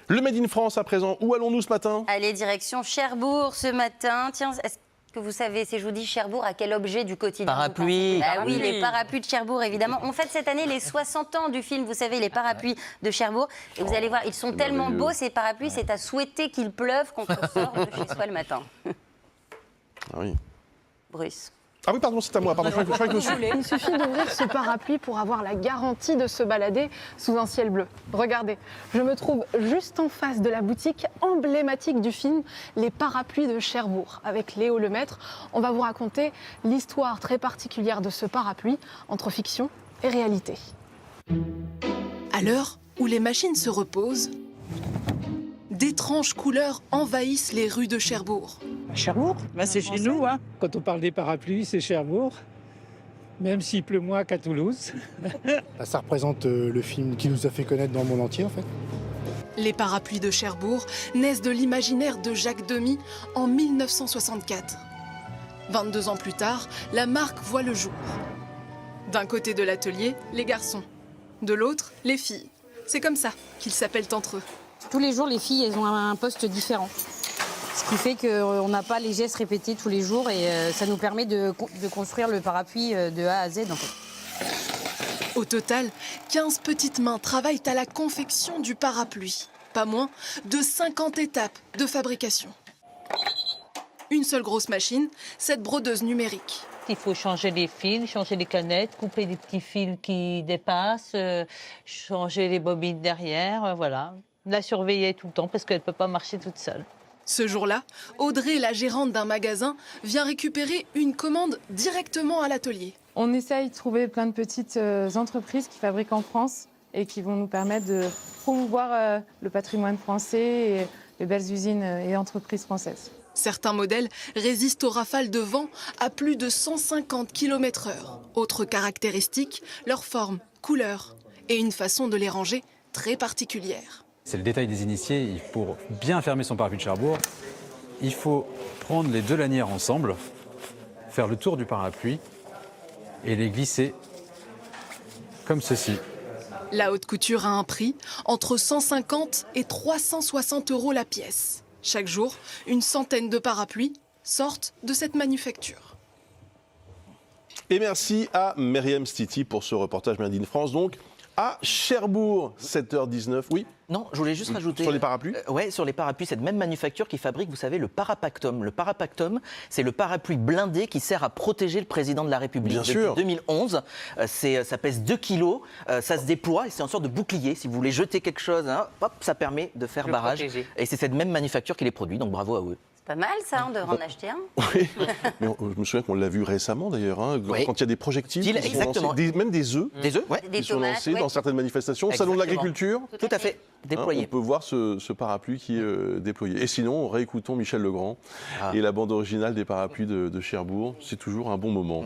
Le Made in France à présent, où allons-nous ce matin? Allez, direction Cherbourg ce matin. Tiens, est-ce que vous savez, si je vous dis Cherbourg, à quel objet du quotidien? Parapluie. Bah oui, les parapluies de Cherbourg, évidemment. On fête cette année les 60 ans du film, vous savez, les parapluies de Cherbourg. Et vous allez voir, ils sont tellement beaux, ces parapluies, c'est à souhaiter qu'il pleuve quand on sort de chez soi le matin. Ah oui. Bruce. Ah oui, pardon, c'est à moi. Pardon, je crois que je me suis... Il suffit d'ouvrir ce parapluie pour avoir la garantie de se balader sous un ciel bleu. Regardez, je me trouve juste en face de la boutique emblématique du film, Les Parapluies de Cherbourg. Avec Léo Lemaître, on va vous raconter l'histoire très particulière de ce parapluie entre fiction et réalité. À l'heure où les machines se reposent, d'étranges couleurs envahissent les rues de Cherbourg. Cherbourg, C'est chez nous, hein. quand on parle des parapluies, c'est Cherbourg, même s'il pleut moins qu'à Toulouse. Ça représente le film qui nous a fait connaître dans le monde entier, en fait. Les parapluies de Cherbourg naissent de l'imaginaire de Jacques Demy en 1964. 22 ans plus tard, la marque voit le jour. D'un côté de l'atelier, les garçons. De l'autre, les filles. C'est comme ça qu'ils s'appellent entre eux. Tous les jours, les filles, elles ont un poste différent. Ce qui fait qu'on n'a pas les gestes répétés tous les jours et ça nous permet de construire le parapluie de A à Z. En fait. Au total, 15 petites mains travaillent à la confection du parapluie. Pas moins de 50 étapes de fabrication. Une seule grosse machine, cette brodeuse numérique. Il faut changer les fils, changer les canettes, couper les petits fils qui dépassent, changer les bobines derrière, voilà. La surveiller tout le temps parce qu'elle ne peut pas marcher toute seule. Ce jour-là, Audrey, la gérante d'un magasin, vient récupérer une commande directement à l'atelier. On essaye de trouver plein de petites entreprises qui fabriquent en France et qui vont nous permettre de promouvoir le patrimoine français et les belles usines et entreprises françaises. Certains modèles résistent aux rafales de vent à plus de 150 km/h. Autre caractéristique, leur forme, couleur et une façon de les ranger très particulière. C'est le détail des initiés. Pour bien fermer son parapluie de Cherbourg, il faut prendre les deux lanières ensemble, faire le tour du parapluie et les glisser comme ceci. La haute couture a un prix entre 150 et 360 € la pièce. Chaque jour, une centaine de parapluies sortent de cette manufacture. Et merci à Myriam Stiti pour ce reportage Made in France, donc à Cherbourg, 7h19. Oui. Non, je voulais juste rajouter... Sur les parapluies ouais, sur les parapluies, cette même manufacture qui fabrique, vous savez, le Parapactum. Le Parapactum, c'est le parapluie blindé qui sert à protéger le président de la République. Bien Depuis sûr. 2011, ça pèse 2 kilos, ça se déploie et c'est une sorte de bouclier. Si vous voulez jeter quelque chose, hein, hop, ça permet de faire barrage. protéger. Et c'est cette même manufacture qui les produit, donc bravo à eux. C'est pas mal ça, on devrait en acheter un. Oui, mais je me souviens qu'on l'a vu récemment d'ailleurs, hein, Oui. quand il y a des projectiles, qui sont Exactement. lancés, même des œufs Des œufs, ouais. Des qui sont tomates, lancés ouais. dans certaines manifestations. Salon de Exactement. l'agriculture, Tout à fait, hein, déployé. on peut voir ce parapluie qui est déployé. Et sinon, réécoutons Michel Legrand et la bande originale des parapluies de Cherbourg. C'est toujours un bon moment.